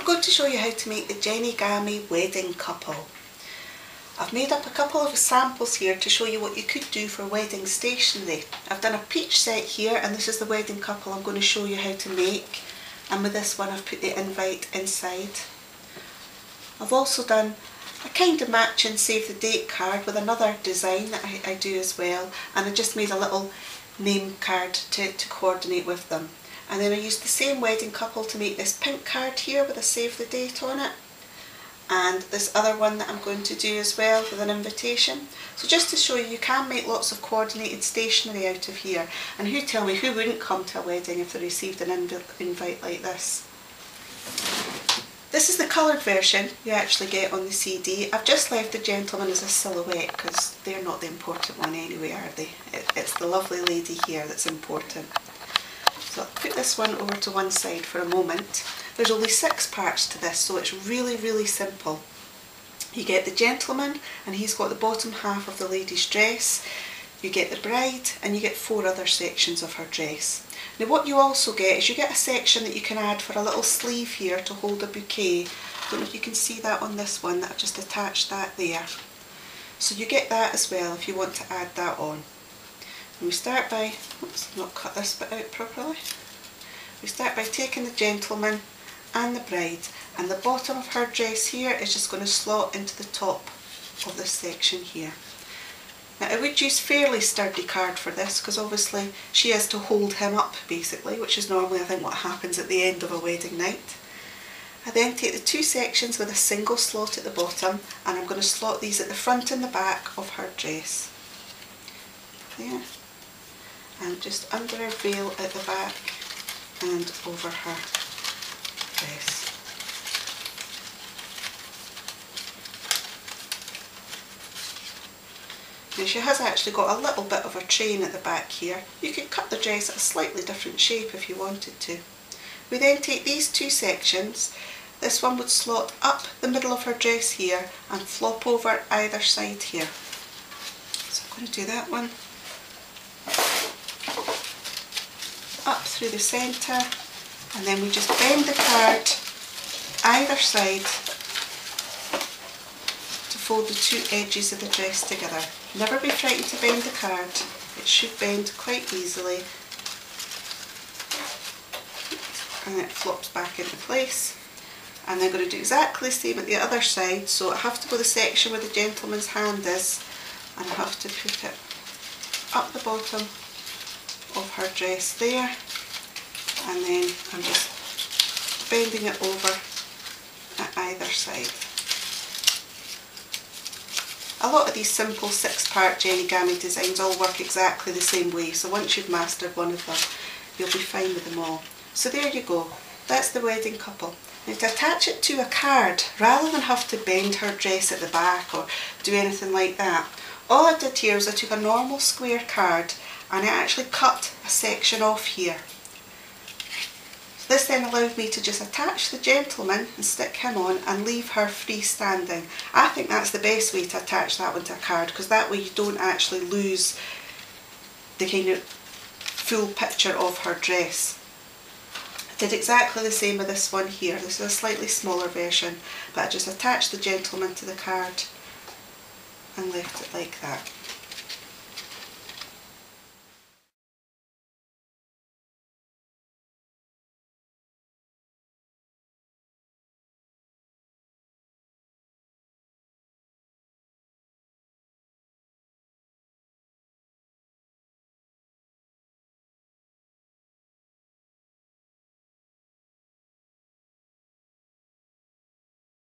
I'm going to show you how to make the Jenigami wedding couple. I've made up a couple of samples here to show you what you could do for wedding stationery. I've done a peach set here, and this is the wedding couple I'm going to show you how to make, and with this one I've put the invite inside. I've also done a kind of matching save the date card with another design that I do as well, and I just made a little name card to coordinate with them. And then I used the same wedding couple to make this pink card here with a save the date on it, and this other one that I'm going to do as well with an invitation. So just to show you, you can make lots of coordinated stationery out of here, and tell me who wouldn't come to a wedding if they received an invite like this. This is the coloured version you actually get on the CD. I've just left the gentleman as a silhouette because they're not the important one anyway, are they? It's the lovely lady here that's important. So I'll put this one over to one side for a moment. There's only 6 parts to this, so it's really simple. You get the gentleman, and he's got the bottom half of the lady's dress. You get the bride, and you get 4 other sections of her dress. Now what you also get is you get a section that you can add for a little sleeve here to hold a bouquet. I don't know if you can see that on this one, that I've just attached that there. So you get that as well if you want to add that on. And we start by, oops, I've not cut this bit out properly. We start by taking the gentleman and the bride, and the bottom of her dress here is just going to slot into the top of this section here. Now I would use fairly sturdy card for this because obviously she has to hold him up basically, which is normally I think what happens at the end of a wedding night. I then take the 2 sections with a single slot at the bottom, and I'm going to slot these at the front and the back of her dress. There. And just under her veil at the back and over her dress. Now she has actually got a little bit of a train at the back here. You could cut the dress at a slightly different shape if you wanted to. We then take these 2 sections. This one would slot up the middle of her dress here and flop over either side here. So I'm going to do that one. Up through the centre, and then we just bend the card either side to fold the 2 edges of the dress together. Never be frightened to bend the card, it should bend quite easily, and it flops back into place. And then I'm going to do exactly the same at the other side, so I have to go the section where the gentleman's hand is, and I have to put it up the bottom of her dress there, and then I'm just bending it over at either side. A lot of these simple 6-part Jenigami designs all work exactly the same way, so once you've mastered one of them you'll be fine with them all. So there you go, that's the wedding couple. Now to attach it to a card, rather than have to bend her dress at the back or do anything like that, all I did here is I took a normal square card and I actually cut a section off here. So this then allowed me to just attach the gentleman and stick him on and leave her freestanding. I think that's the best way to attach that one to a card, because that way you don't actually lose the kind of full picture of her dress. I did exactly the same with this one here. This is a slightly smaller version, but I just attached the gentleman to the card and left it like that.